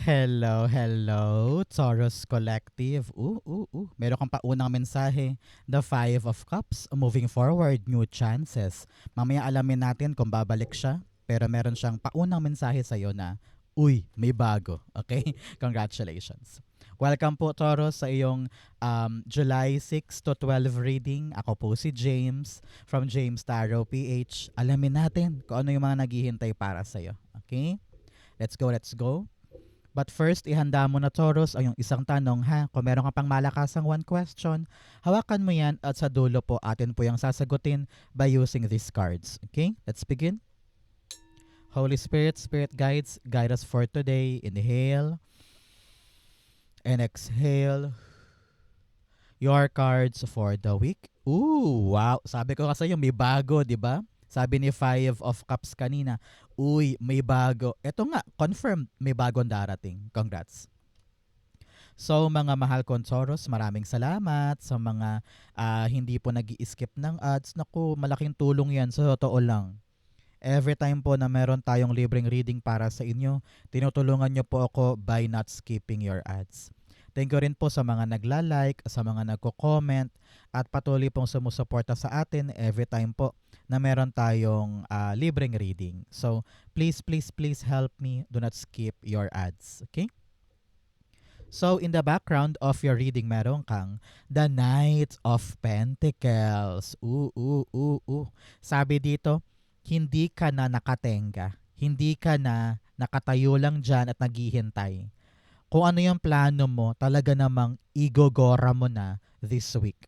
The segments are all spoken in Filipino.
Hello, hello, Taurus Collective. Meron kang paunang mensahe. The Five of Cups, moving forward, new chances. Mamaya alamin natin kung babalik siya. Pero meron siyang paunang mensahe sa'yo na, may bago. Okay? Congratulations. Welcome po, Taurus, sa iyong July 6 to 12 reading. Ako po si James from James Tarot PH. Alamin natin kung ano yung mga naghihintay para sa'yo. Okay? Let's go, let's go. But first, ihanda mo na, Taurus, ang yung isang tanong, ha? Kung meron ka pang malakasang one question, hawakan mo yan at sa dulo po atin po yung sasagutin by using these cards. Okay? Let's begin. Holy Spirit, Spirit Guides, guide us for today. Inhale and exhale. Your cards for the week. Wow. Sabi ko kasi yung may bago, di ba? Sabi ni Five of Cups kanina, may bago. Ito nga, confirmed, may bagong darating. Congrats. So mga mahal kong Taurus, maraming salamat sa mga hindi po nag-i-skip ng ads. Naku, malaking tulong yan sa totoo lang. Every time po na meron tayong libreng reading para sa inyo, tinutulungan nyo po ako by not skipping your ads. Thank you rin po sa mga nagla-like, sa mga nagko-comment, at patuloy pong sumusuporta sa atin every time po na meron tayong libreng reading. So, please, please, please help me. Do not skip your ads. Okay? So, in the background of your reading, meron kang the Knight of Pentacles. Sabi dito, hindi ka na nakatenga. Hindi ka na nakatayo lang dyan at naghihintay. Kung ano yung plano mo, talaga namang igogora mo na this week.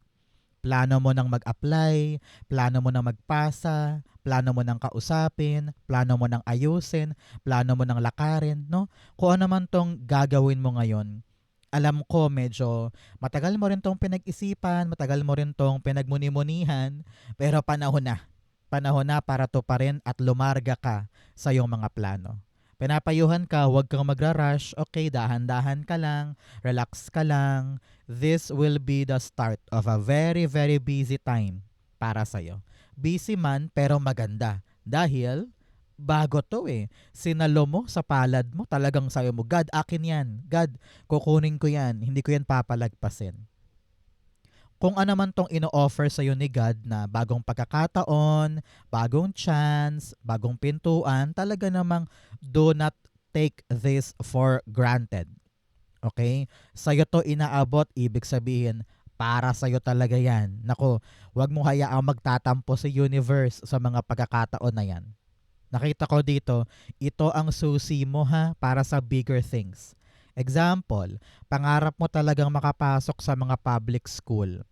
Plano mo nang mag-apply, plano mo nang magpasa, plano mo nang kausapin, plano mo nang ayusin, plano mo nang lakarin, no? Kung ano man tong gagawin mo ngayon, alam ko medyo matagal mo rin tong pinag-isipan, matagal mo rin tong pinagmuni-munihan, pero panahon na. Panahon na para tuparin at lumarga ka sa iyong mga plano. Pinapayuhan ka, huwag kang magra-rush. Okay, dahan-dahan ka lang, relax ka lang. This will be the start of a very, very busy time para sa'yo. Busy man, pero maganda. Dahil, bago to eh. Sinalo mo sa palad mo, talagang sayo mo, God, akin yan. God, kukunin ko yan. Hindi ko yan papalagpasin. Kung ano man tong ino-offer sa'yo ni God na bagong pagkakataon, bagong chance, bagong pintuan, talaga namang do not take this for granted. Okay? Sa'yo to inaabot, ibig sabihin, para sa'yo talaga yan. Nako, wag mo hayaang magtatampo sa universe sa mga pagkakataon na yan. Nakita ko dito, ito ang susi mo ha para sa bigger things. Example, pangarap mo talagang makapasok sa mga public school.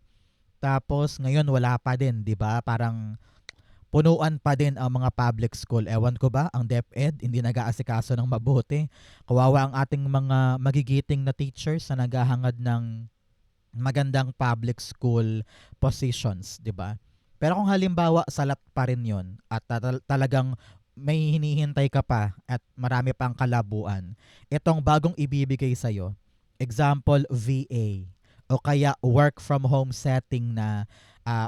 Tapos ngayon wala pa din, 'di ba? Parang punuan pa din ang mga public school. Ewan ko ba, ang DepEd hindi nag-aasikaso ng mabuti. Kawawa ang ating mga magigiting na teachers na naghahangad ng magandang public school positions, 'di ba? Pero kung halimbawa salat pa rin 'yon at talagang may hinihintay ka pa at marami pang kalabuan, itong bagong ibibigay sa'yo, example VA, o kaya work from home setting na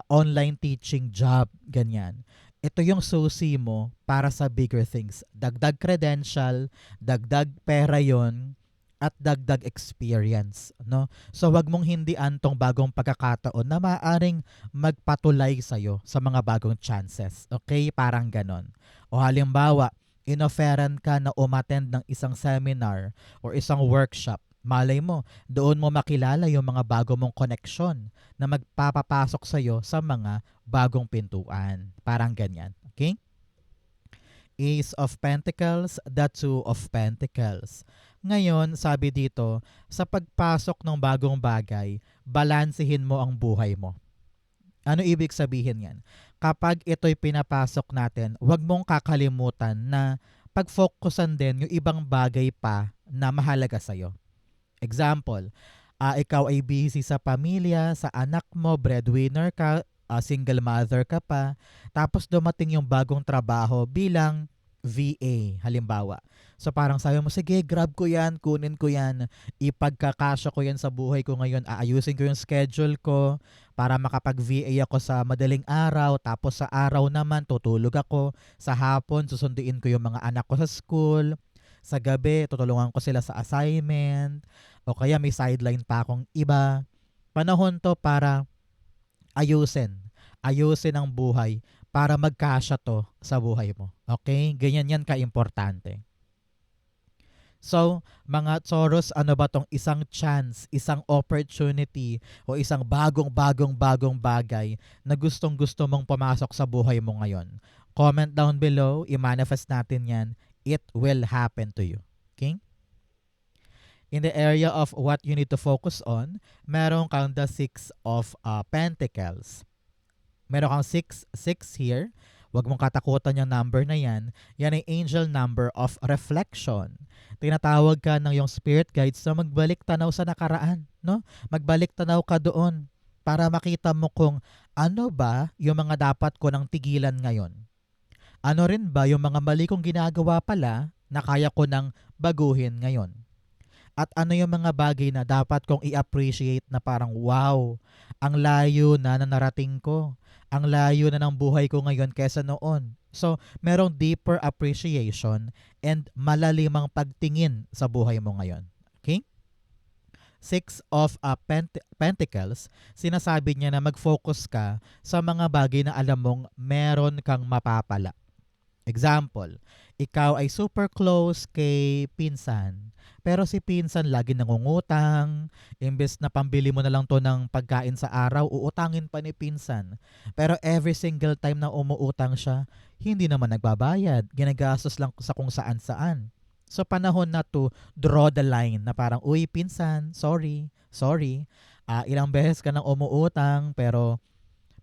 online teaching job, ganyan. Ito yung susi mo para sa bigger things. Dagdag credential, dagdag pera yon, at dagdag experience, no? So wag mong hindi antong bagong pagkakataon na maaring magpatulay sa'yo sa mga bagong chances. Okay? Parang ganon. O halimbawa, inofferan ka na umattend ng isang seminar or isang workshop. Malay mo, doon mo makilala yung mga bago mong koneksyon na magpapapasok sa'yo sa mga bagong pintuan. Parang ganyan. Okay? Ace of Pentacles, the Two of Pentacles. Ngayon, sabi dito, sa pagpasok ng bagong bagay, balansehin mo ang buhay mo. Ano ibig sabihin yan? Kapag ito'y pinapasok natin, huwag mong kakalimutan na pag-focusan din yung ibang bagay pa na mahalaga sa'yo. Example, ikaw ay busy sa pamilya, sa anak mo, breadwinner ka, single mother ka pa, tapos dumating yung bagong trabaho bilang VA, halimbawa. So parang sabi mo, sige, grab ko yan, kunin ko yan, ipagkakasya ko yan sa buhay ko ngayon, aayusin ko yung schedule ko para makapag-VA ako sa madaling araw, tapos sa araw naman tutulog ako, sa hapon susunduin ko yung mga anak ko sa school. Sa gabi, tutulungan ko sila sa assignment, o kaya may sideline pa akong iba. Panahon to para ayusin. Ayusin ang buhay para magkasya to sa buhay mo. Okay? Ganyan yan kaimportante. So, mga Taurus, ano ba tong isang chance, isang opportunity, o isang bagong bagay na gustong-gusto mong pumasok sa buhay mo ngayon? Comment down below, i-manifest natin yan. It will happen to you. Okay? In the area of what you need to focus on, meron kang the Six of Pentacles. Meron kang 6 here. Huwag mong katakutan yung number na yan. Yan ay angel number of reflection. Tinatawag ka ng yung spirit guides na magbalik tanaw sa nakaraan. No? Magbalik tanaw ka doon para makita mo kung ano ba yung mga dapat ko nang tigilan ngayon. Ano rin ba yung mga mali kong ginagawa pala na kaya ko nang baguhin ngayon. At ano yung mga bagay na dapat kong i-appreciate na parang wow, ang layo na narating ko. Ang layo na ng buhay ko ngayon kesa noon. So, merong deeper appreciation and malalimang pagtingin sa buhay mo ngayon. Okay? Six of Pentacles, sinasabi niya na mag-focus ka sa mga bagay na alam mong meron kang mapapala. Example, ikaw ay super close kay pinsan, pero si pinsan lagi nangungutang, imbes na pambili mo na lang to ng pagkain sa araw, uutangin pa ni pinsan. Pero every single time na umuutang siya, hindi naman nagbabayad, ginagastos lang sa kung saan-saan. So panahon na to draw the line na parang, uy pinsan, sorry, ilang beses ka nang umuutang pero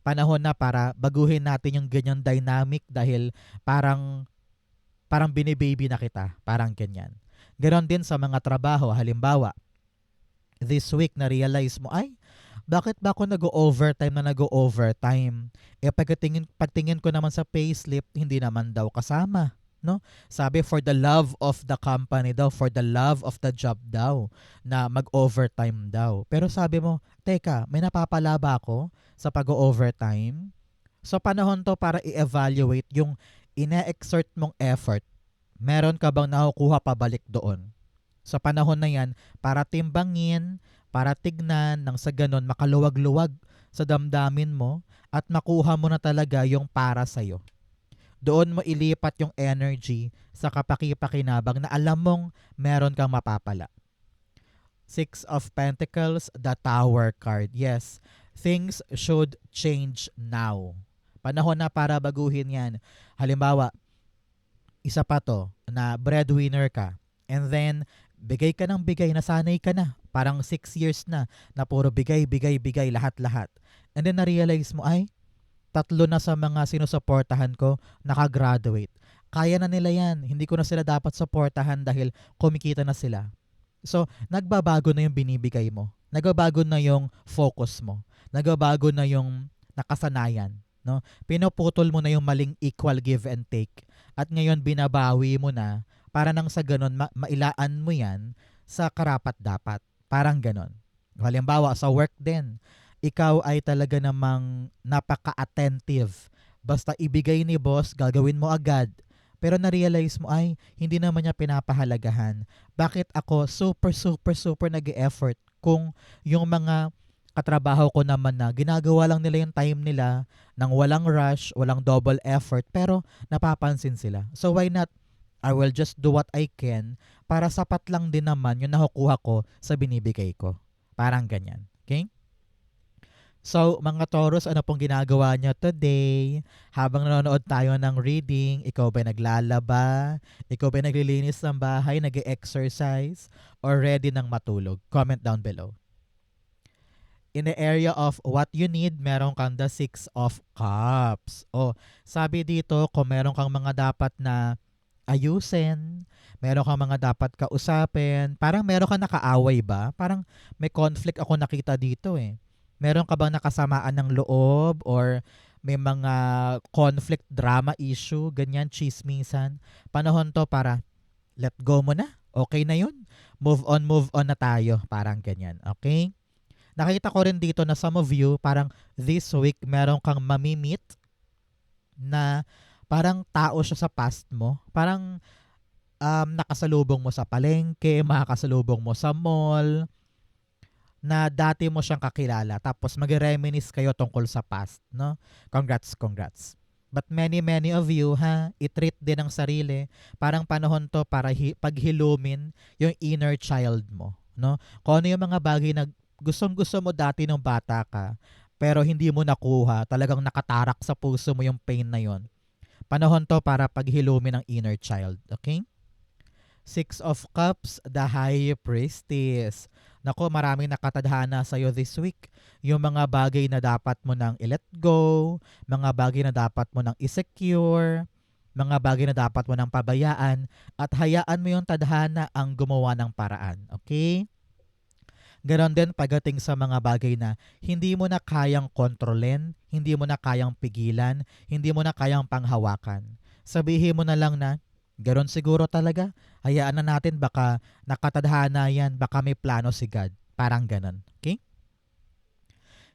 panahon na para baguhin natin yung ganyang dynamic dahil parang binibaby na kita, parang ganyan. Ganon din sa mga trabaho, halimbawa, this week na-realize mo, ay, bakit ba ako nag-overtime? Pagtingin ko naman sa payslip, hindi naman daw kasama. No? Sabi, for the love of the company daw, for the love of the job daw, na mag-overtime daw. Pero sabi mo, teka, may napapala ba ako sa pag-overtime? So panahon to para i-evaluate yung ina-exert mong effort. Meron ka bang nakukuha pabalik doon? Sa panahon na yan, para timbangin, para tignan, nang sa ganon makaluwag-luwag sa damdamin mo at makuha mo na talaga yung para sa'yo. Doon mo ilipat yung energy sa kapaki-pakinabang na alam mong meron kang mapapala. Six of Pentacles, the Tower card. Yes, things should change now. Panahon na para baguhin yan. Halimbawa, isa pa to, na breadwinner ka. And then, bigay ka ng bigay, nasanay ka na. Parang 6 years na puro bigay, lahat-lahat. And then, na-realize mo, ay, 3 na sa mga sinusuportahan ko nakagraduate. Kaya na nila yan. Hindi ko na sila dapat suportahan dahil kumikita na sila. So, nagbabago na yung binibigay mo. Nagbabago na yung focus mo. Nagbabago na yung nakasanayan. No? Pinuputol mo na yung maling equal give and take. At ngayon, binabawi mo na para nang sa ganon, mailaan mo yan sa karapat-dapat. Parang ganon. Halimbawa, sa work din, ikaw ay talaga namang napaka-attentive. Basta ibigay ni boss, gagawin mo agad. Pero na-realize mo, ay, hindi naman niya pinapahalagahan. Bakit ako super nag-e-effort kung yung mga katrabaho ko naman na ginagawa lang nila yung time nila nang walang rush, walang double effort, pero napapansin sila. So why not, I will just do what I can para sapat lang din naman yung nakukuha ko sa binibigay ko. Parang ganyan. Okay? So, mga Taurus, ano pong ginagawa nyo today? Habang nanonood tayo ng reading, ikaw ba naglalaba? Ikaw ba naglilinis ng bahay, nag-exercise? Or ready nang matulog? Comment down below. In the area of what you need, meron kang the 6 of Cups. O, sabi dito, kung meron kang mga dapat na ayusin, meron kang mga dapat kausapin, parang meron kang nakaaway ba? Parang may conflict ako nakita dito eh. Meron ka bang nakasamaan ng loob or may mga conflict, drama issue, ganyan, chismisan? Panahon to para let go mo na. Okay na yun. Move on na tayo. Parang ganyan. Okay? Nakita ko rin dito na some of you, parang this week, meron kang mamimit na parang tao siya sa past mo. Parang nakasalubong mo sa palengke, makakasalubong mo sa mall, na dati mo siyang kakilala tapos magre-reminisce kayo tungkol sa past, no? Congrats, congrats. But many of you, ha, i-treat din ang sarili. Parang panahon to para paghilumin yung inner child mo, no? Kung ano yung mga bagay na gustong-gusto mo dati nung bata ka, pero hindi mo nakuha, talagang nakatarak sa puso mo yung pain na yon. Panahon to para paghilumin ang inner child, okay? Six of Cups, the High Priestess. Nako, maraming nakatadhana sa'yo this week. Yung mga bagay na dapat mo nang i-let go, mga bagay na dapat mo nang i-secure, mga bagay na dapat mo nang pabayaan, at hayaan mo yung tadhana ang gumawa ng paraan. Okay? Ganon din pagdating sa mga bagay na hindi mo na kayang kontrolin, hindi mo na kayang pigilan, hindi mo na kayang panghawakan. Sabihin mo na lang na, ganon siguro talaga. Hayaan na natin, baka nakatadhana yan, baka may plano si God. Parang ganon. Okay?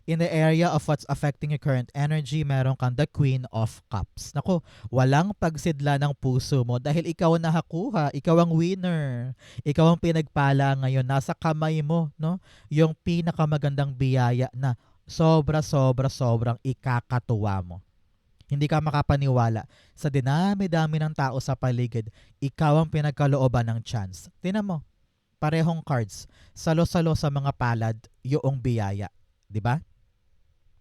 In the area of what's affecting your current energy, meron kang the Queen of Cups. Naku, walang pagsidla ng puso mo dahil ikaw ang nakakuha, ikaw ang winner. Ikaw ang pinagpala ngayon, nasa kamay mo, no? Yung pinakamagandang biyaya na sobrang ikakatuwa mo. Hindi ka makapaniwala. Sa dinami-dami ng tao sa paligid, ikaw ang pinagkalooban ng chance. Tingnan mo, parehong cards. Salo-salo sa mga palad, yung biyaya. 'Di ba?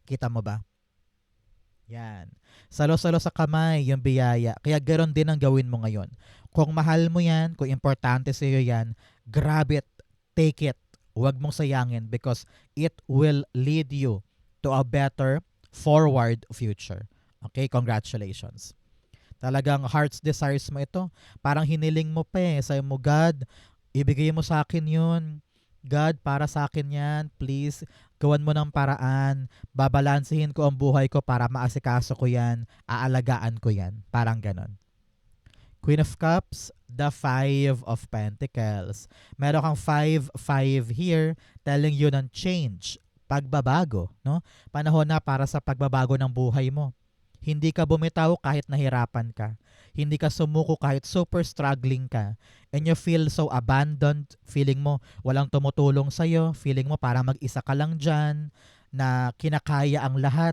Kita mo ba? Yan. Salo-salo sa kamay yung biyaya. Kaya ganoon din ang gawin mo ngayon. Kung mahal mo yan, kung importante sa iyo yan, grab it, take it. Huwag mong sayangin because it will lead you to a better forward future. Okay, congratulations. Talagang heart's desires mo ito. Parang hiniling mo pa eh. Sabi mo, God, ibigay mo sa akin yun. God, para sa akin yan. Please, gawan mo ng paraan. Babalansehin ko ang buhay ko para maasikaso ko yan. Aalagaan ko yan. Parang ganon. Queen of Cups, the Five of Pentacles. Meron kang 5-5 here telling you ng change, pagbabago. No? Panahon na para sa pagbabago ng buhay mo. Hindi ka bumitaw kahit nahirapan ka. Hindi ka sumuko kahit super struggling ka. And you feel so abandoned. Feeling mo walang tumutulong sa'yo. Feeling mo parang mag-isa ka lang dyan. Na kinakaya ang lahat.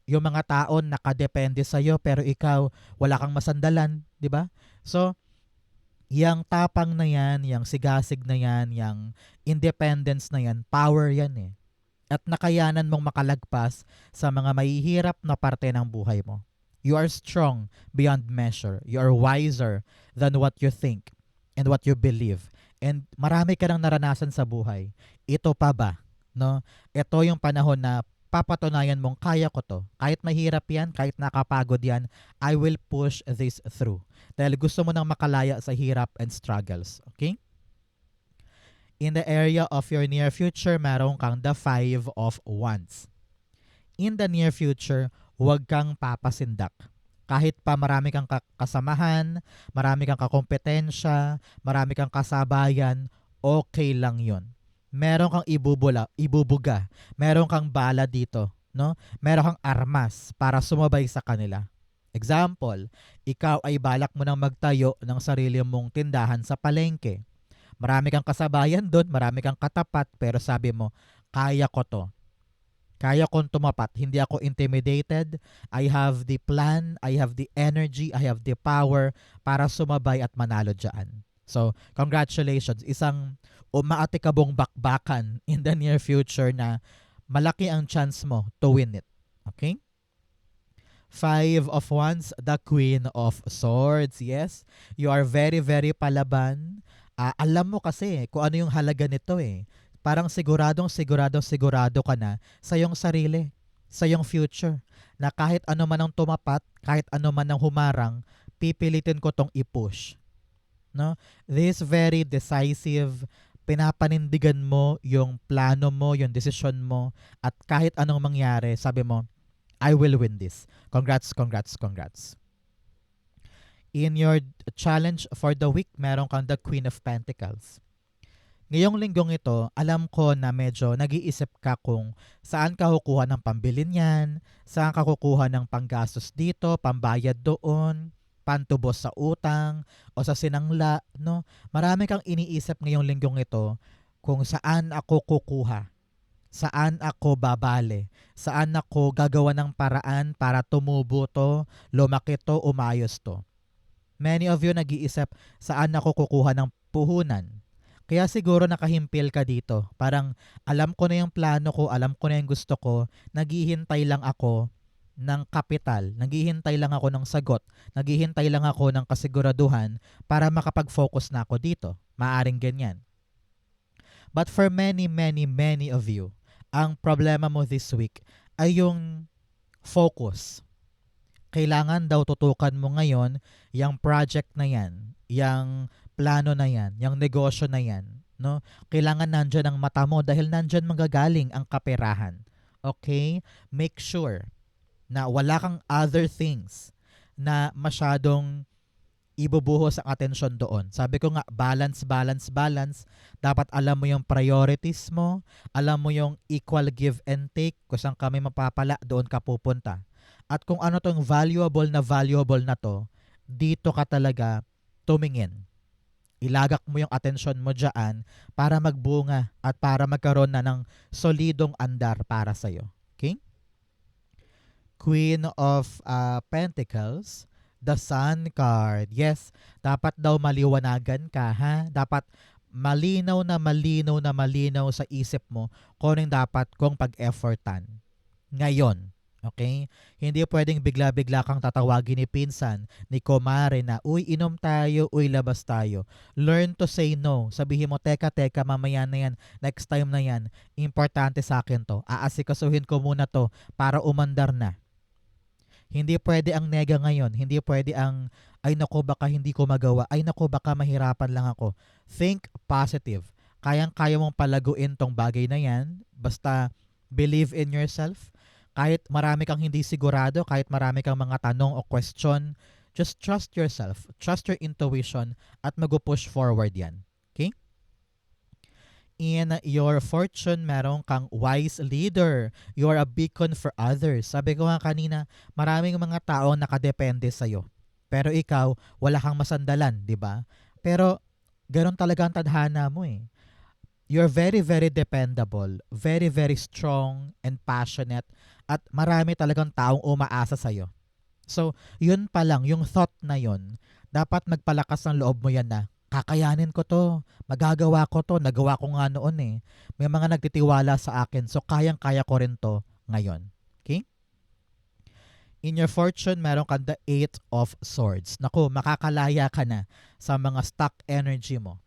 Yung mga taon nakadepende sa'yo pero ikaw wala kang masandalan. 'Di ba? So, yang tapang na yan, yang sigasig na yan, yang independence na yan, power yan eh. At nakayanan mong makalagpas sa mga mahihirap na parte ng buhay mo. You are strong beyond measure. You are wiser than what you think and what you believe. And marami ka nang naranasan sa buhay. Ito pa ba? No? Ito yung panahon na papatunayan mong kaya ko to. Kahit mahirap yan, kahit nakapagod yan, I will push this through. Dahil gusto mo nang makalaya sa hirap and struggles. Okay? In the area of your near future, meron kang the Five of Wands. In the near future, huwag kang papasindak. Kahit pa marami kang kasamahan, marami kang kakompetensya, marami kang kasabayan, okay lang yon. Meron kang ibubuga. Meron kang bala dito. No? Meron kang armas para sumabay sa kanila. Example, ikaw ay balak mo nang magtayo ng sarili mong tindahan sa palengke. Marami kang kasabayan doon, marami kang katapat, pero sabi mo, kaya ko to. Kaya kong tumapat, hindi ako intimidated. I have the plan, I have the energy, I have the power para sumabay at manalo dyan. So, congratulations. Isang umaatikabong bakbakan in the near future na malaki ang chance mo to win it. Okay? Five of Wands, the Queen of Swords. Yes, you are very palaban. Alam mo kasi kung ano yung halaga nito eh. Parang sigurado ka na sa iyong sarili, sa iyong future. Na kahit ano man ang tumapat, kahit ano man ang humarang, pipilitin ko tong i-push. No? This very decisive, pinapanindigan mo yung plano mo, yung decision mo, at kahit anong mangyari, sabi mo, I will win this. Congrats. In your challenge for the week, meron kang the Queen of Pentacles. Ngayong linggong ito, alam ko na medyo nag-iisip ka kung saan ka kukuha ng pambili niyan, saan ka kukuha ng panggastos dito, pambayad doon. pantubos sa utang o sa sinangla, no? Marami kang iniisip ngayong linggong ito kung saan ako kukuha, saan ako babale, saan ako gagawa ng paraan para tumubo to, lumaki to, umayos to. Many of you nag-iisip, saan ako kukuha ng puhunan? Kaya siguro nakahimpil ka dito. Parang alam ko na yung plano ko, alam ko na yung gusto ko, naghihintay lang ako ng kapital, naghihintay lang ako ng sagot, naghihintay lang ako ng kasiguraduhan para makapag-focus na ako dito. Maaring ganyan. But for many, many, many of you, ang problema mo this week ay yung focus. Kailangan daw tutukan mo ngayon yung project na yan, yung plano na yan, yung negosyo na yan. No? Kailangan nandyan ang mata mo dahil nandyan magagaling ang kaperahan. Okay? Make sure na wala kang other things na masyadong ibubuhos ang atensyon doon. Sabi ko nga, balance, balance, balance. Dapat alam mo yung priorities mo, alam mo yung equal give and take, kung saan kami mapapala, doon ka pupunta. At kung ano tong valuable na to, dito ka talaga tumingin. Ilagak mo yung atensyon mo dyan para magbunga at para magkaroon na ng solidong andar para sa'yo. Okay? Queen of Pentacles, the Sun card. Yes, dapat daw maliwanagan ka, ha? Dapat malinaw na malinaw na malinaw sa isip mo kung anong dapat kong pag-effortan. Ngayon, okay? Hindi pwedeng bigla-bigla kang tatawagin ni pinsan, ni kumare na, uy, inom tayo, uy, labas tayo. Learn to say no. Sabihin mo, teka, mamaya na yan, next time na yan. Importante sa akin to. Aasikasuhin ko muna to para umandar na. Hindi pwede ang nega ngayon. Hindi pwede ang, ay nako baka hindi ko magawa. Ay nako baka mahirapan lang ako. Think positive. Kayang-kaya mong palaguin tong bagay na yan. Basta believe in yourself. Kahit marami kang hindi sigurado, kahit marami kang mga tanong o question, just trust yourself. Trust your intuition at mag-push forward yan. Okay? In your fortune, meron kang wise leader. You are a beacon for others. Sabi ko nga kanina, maraming mga tao nakadepende sa'yo. Pero ikaw, wala kang masandalan, di ba? Pero, ganun talaga ang tadhana mo eh. You're very, very dependable, very, very strong and passionate, at marami talagang taong umaasa sa'yo. So, yun pa lang, yung thought na yun, dapat magpalakas ng loob mo yan na, kakayanin ko to, magagawa ko to, nagawa ko nga noon eh. May mga nagtitiwala sa akin, so kayang-kaya ko rin to ngayon. Okay? In your fortune, meron ka the 8 of Swords. Naku, makakalaya ka na sa mga stuck energy mo.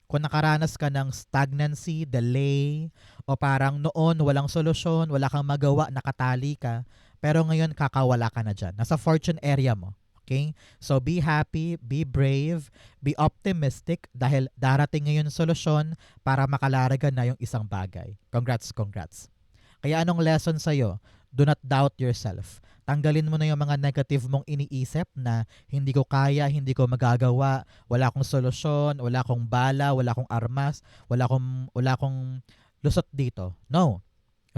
Kung nakaranas ka ng stagnancy, delay, o parang noon walang solusyon, wala kang magawa, nakatali ka, pero ngayon kakawala ka na dyan. Nasa fortune area mo. Okay? So be happy, be brave, be optimistic dahil darating ngayon solusyon para makalaragan na yung isang bagay. Congrats, congrats. Kaya anong lesson sa'yo? Do not doubt yourself. Tanggalin mo na yung mga negative mong iniisip na hindi ko kaya, hindi ko magagawa, wala akong solusyon, wala akong bala, wala akong armas, wala akong lusot dito. No.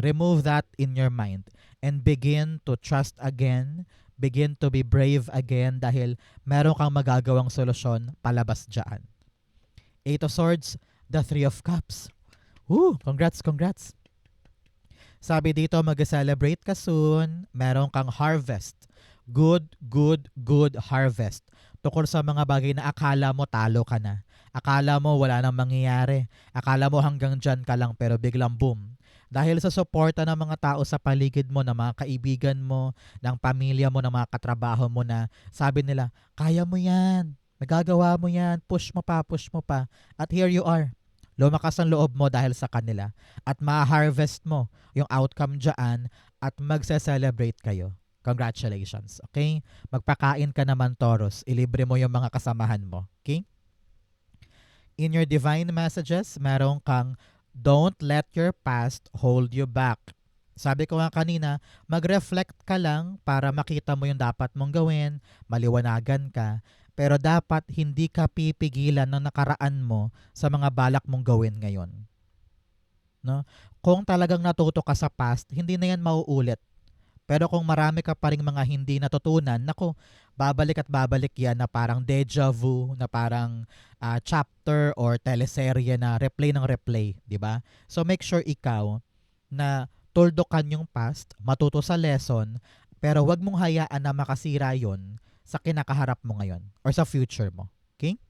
Remove that in your mind and begin to trust again, begin to be brave again dahil meron kang magagawang solusyon palabas dyan. 8 of Swords, the 3 of Cups. Congrats, congrats. Sabi dito, mag-celebrate ka soon. Meron kang harvest. Good, good, good harvest. Tukol sa mga bagay na akala mo talo ka na. Akala mo wala nang mangyayari. Akala mo hanggang dyan ka lang pero biglang boom. Dahil sa suporta ng mga tao sa paligid mo, ng mga kaibigan mo, ng pamilya mo, ng mga katrabaho mo na sabi nila, kaya mo yan, magagawa mo yan, push mo pa, push mo pa. At here you are. Lumakas ang loob mo dahil sa kanila at ma-harvest mo yung outcome dyan at magse-celebrate kayo. Congratulations, okay? Magpakain ka naman, Taurus. Ilibre mo yung mga kasamahan mo, okay? In your divine messages, meron kang don't let your past hold you back. Sabi ko nga kanina, mag-reflect ka lang para makita mo yung dapat mong gawin, maliwanagan ka, pero dapat hindi ka pipigilan ng nakaraan mo sa mga balak mong gawin ngayon. No? Kung talagang natuto ka sa past, hindi na yan mauulit. Pero kung marami ka pa ring mga hindi natutunan, naku, babalik at babalik yan na parang deja vu, na parang chapter or teleserye na replay ng replay, di ba? So make sure ikaw na tuldukan yung past, matuto sa lesson, pero wag mong hayaan na makasira yon sa kinakaharap mo ngayon or sa future mo. Okay?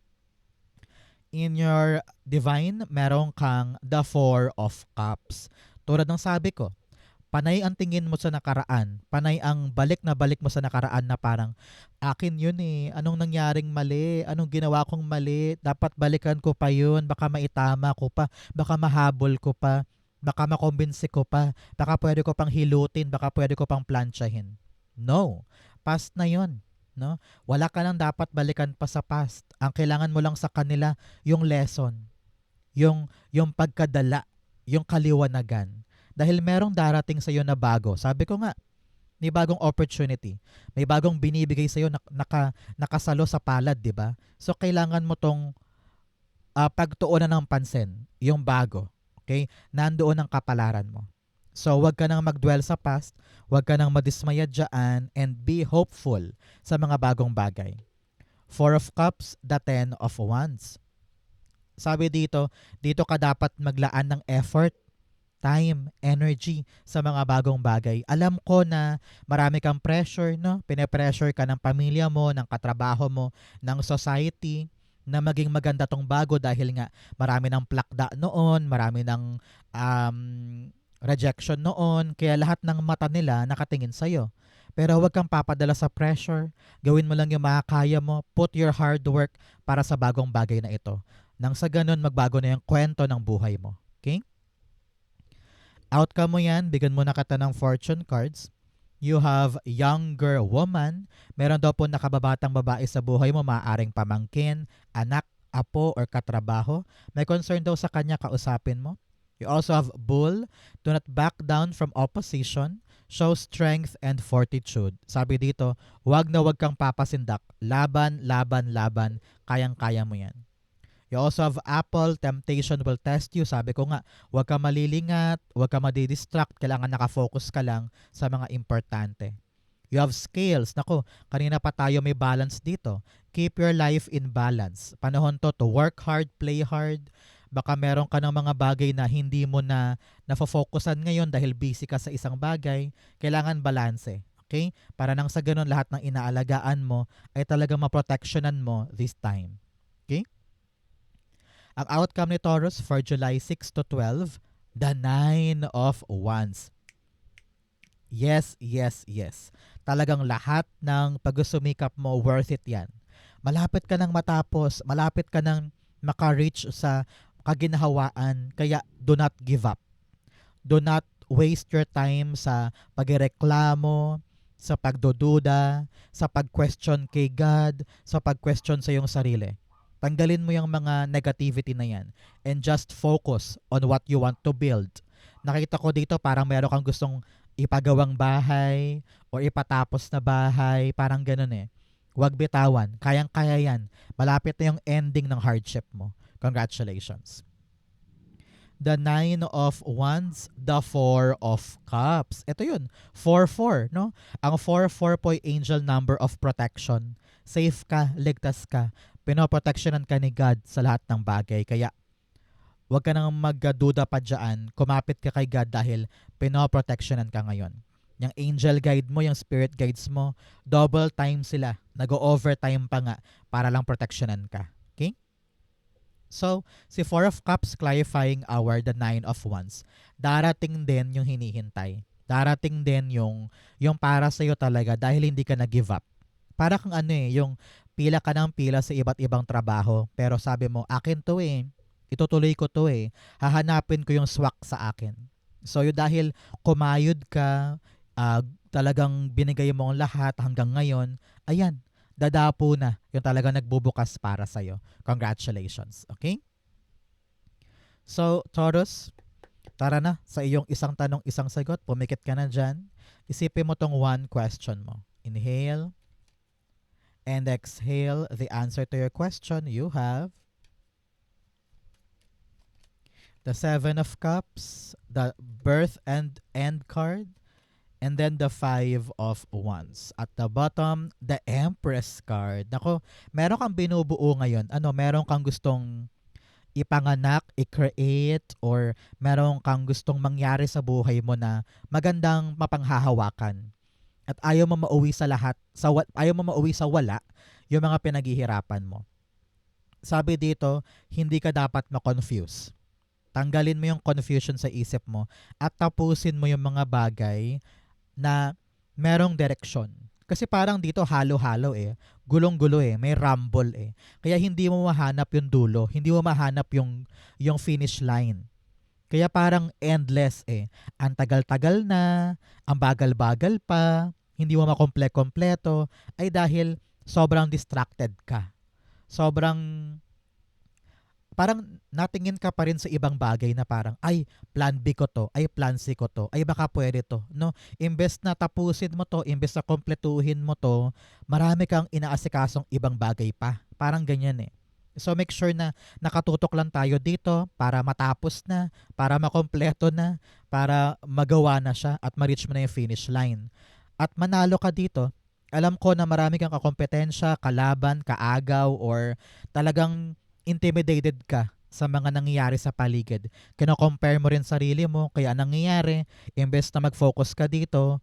In your divine, meron kang the Four of Cups. Tulad ng sabi ko, panay ang tingin mo sa nakaraan. Panay ang balik na balik mo sa nakaraan na parang, akin yun eh. Anong nangyaring mali? Anong ginawa kong mali? Dapat balikan ko pa yun. Baka maitama ko pa. Baka mahabol ko pa. Baka makombinsi ko pa. Baka pwede ko pang hilutin. Baka pwede ko pang planchahin. No. Past na yun. No? Wala ka nang dapat balikan pa sa past. Ang kailangan mo lang sa kanila, yung lesson. Yung pagkadala. Yung kaliwanagan. Dahil merong darating sa iyo na bago. Sabi ko nga, may bagong opportunity. May bagong binibigay sa iyo na nakasalo sa palad, 'di ba? So kailangan mo tong pagtuunan ng pansin, yung bago. Okay? Nandoon ang kapalaran mo. So wag ka nang magdwell sa past, wag ka nang madismaya diyan, and be hopeful sa mga bagong bagay. Four of Cups, the Ten of Wands. Sabi dito ka dapat maglaan ng effort, time, energy sa mga bagong bagay. Alam ko na marami kang pressure, no? Pine-pressure ka ng pamilya mo, ng katrabaho mo, ng society na maging maganda tong bago dahil nga marami ng plakda noon, marami ng um, rejection noon, kaya lahat ng mata nila nakatingin sa'yo. Pero huwag kang papadala sa pressure. Gawin mo lang yung makakaya mo. Put your hard work para sa bagong bagay na ito. Nang sa ganun, magbago na yung kwento ng buhay mo. Okay? Outcome mo yan, bigyan mo na kita ng fortune cards. You have younger woman. Meron daw po nakababatang babae sa buhay mo, maaaring pamangkin, anak, apo, or katrabaho. May concern daw sa kanya, kausapin mo. You also have bull. Do not back down from opposition. Show strength and fortitude. Sabi dito, wag na wag kang papasindak. Laban, laban, laban. Kayang-kaya mo yan. You also have apple, temptation will test you. Sabi ko nga, huwag ka malilingat, huwag ka madidistract, kailangan nakafocus ka lang sa mga importante. You have scales. Nako, kanina pa tayo may balance dito. Keep your life in balance. Panahon to work hard, play hard. Baka meron ka ng mga bagay na hindi mo na nafofokusan ngayon dahil busy ka sa isang bagay. Kailangan balanse. Okay? Para nang sa ganun lahat ng inaalagaan mo ay talagang maprotectionan mo this time. Okay? Ang outcome ni Taurus for July 6 to 12, the Nine of Wands. Yes, yes, yes. Talagang lahat ng pagsusumikap mo, worth it yan. Malapit ka nang matapos, malapit ka nang maka-reach sa kaginhawaan, kaya do not give up. Do not waste your time sa pagreklamo, sa pagdududa, sa pag-question kay God, sa pag-question sa iyong sarili. Tanggalin mo yung mga negativity na yan and just focus on what you want to build. Nakita ko dito parang meron kang gustong ipagawang bahay or ipatapos na bahay, parang ganun eh. Huwag bitawan, kayang-kaya yan. Malapit na yung ending ng hardship mo. Congratulations. The Nine of Wands, the Four of Cups. Ito yun, 4-4, no? Ang 4-4 po ay angel number of protection. Safe ka, ligtas ka. Pinoprotectionan ka ni God sa lahat ng bagay. Kaya huwag ka nang magduda pa dyan. Kumapit ka kay God dahil pinoprotectionan ka ngayon. Yung angel guide mo, yung spirit guides mo, double time sila. Nag-overtime pa nga para lang protectionan ka. Okay? So, si Four of Cups clarifying the Nine of Wands. Darating din yung hinihintay. Darating din yung para sa'yo talaga dahil hindi ka na-give up. Para kang yung pila ka ng pila sa iba't ibang trabaho, pero sabi mo, akin to eh. Itutuloy ko to eh. Hahanapin ko yung swak sa akin. So, dahil kumayod ka, talagang binigay mo ang lahat hanggang ngayon, ayan, dadapo na yung talagang nagbubukas para sa'yo. Congratulations. Okay? So, Taurus, tara na sa iyong isang tanong, isang sagot. Pumikit ka na dyan. Isipin mo tong one question mo. Inhale. And exhale the answer to your question. You have the Seven of Cups, the Birth and End card, And then the Five of Wands. At the bottom, the Empress card. Nako, meron kang binubuo ngayon. Meron kang gustong ipanganak, i-create, or meron kang gustong mangyari sa buhay mo na magandang mapanghahawakan. At ayaw mo mauwi sa lahat, ayaw mo mauwi sa wala yung mga pinaghihirapan mo. Sabi dito, hindi ka dapat ma-confuse. Tanggalin mo yung confusion sa isip mo at tapusin mo yung mga bagay na merong direksyon. Kasi parang dito halo-halo gulong-gulo may rumble Kaya hindi mo mahanap yung dulo, hindi mo mahanap yung finish line. Kaya parang endless Ang tagal-tagal na, ang bagal-bagal pa, hindi mo makomple-kompleto ay dahil sobrang distracted ka. Sobrang parang natingin ka pa rin sa ibang bagay na parang, ay, plan B ko to, ay, plan C ko to, ay, baka pwede to. No? Imbes na tapusin mo to, imbes na kompletuhin mo to, marami kang inaasikasong ibang bagay pa. Parang ganyan So make sure na nakatutok lang tayo dito para matapos na, para makompleto na, para magawa na siya at ma-reach mo na yung finish line. At manalo ka dito. Alam ko na marami kang kakompetensya, kalaban, kaagaw, or talagang intimidated ka sa mga nangyayari sa paligid. Kino-compare mo rin sarili mo, kaya nangyayari, imbes na mag-focus ka dito,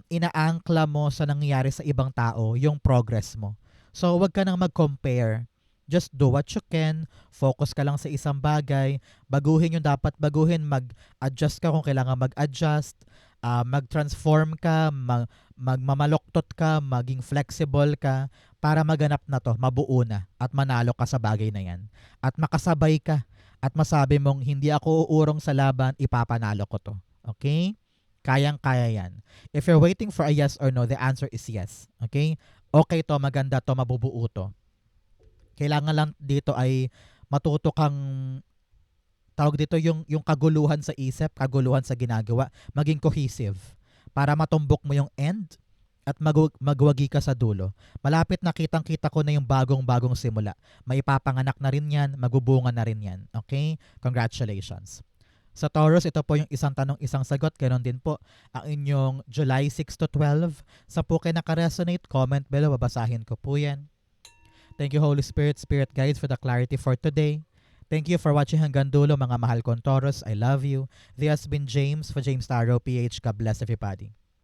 inaangkla mo sa nangyayari sa ibang tao yung progress mo. So, wag ka nang mag-compare. Just do what you can, focus ka lang sa isang bagay, baguhin yung dapat baguhin, mag-adjust ka kung kailangan mag-adjust, mag-transform ka, magmamaloktot ka, maging flexible ka, para maganap na to, mabuo na, at manalo ka sa bagay na yan. At makasabay ka, at masabi mong, hindi ako uurong sa laban, ipapanalo ko to. Okay? Kayang-kaya yan. If you're waiting for a yes or no, the answer is yes. Okay? Okay to, maganda to, mabubuo to. Kailangan lang dito ay matuto kang tawag dito yung kaguluhan sa isip, kaguluhan sa ginagawa, maging cohesive para matumbok mo yung end at magwagi ka sa dulo. Malapit na kitang-kita ko na yung bagong-bagong simula. May ipapanganak na rin yan, magbubunga na rin yan. Okay? Congratulations. Sa Taurus, ito po yung isang tanong, isang sagot. Ganon din po ang inyong July 6 to 12. Sa po kayo nakaresonate, comment below, babasahin ko po yan. Thank you, Holy Spirit, Spirit Guides, for the clarity for today. Thank you for watching hanggang dulo, mga mahal kong Taurus. I love you. This has been James for James Tarot PH. God bless everybody.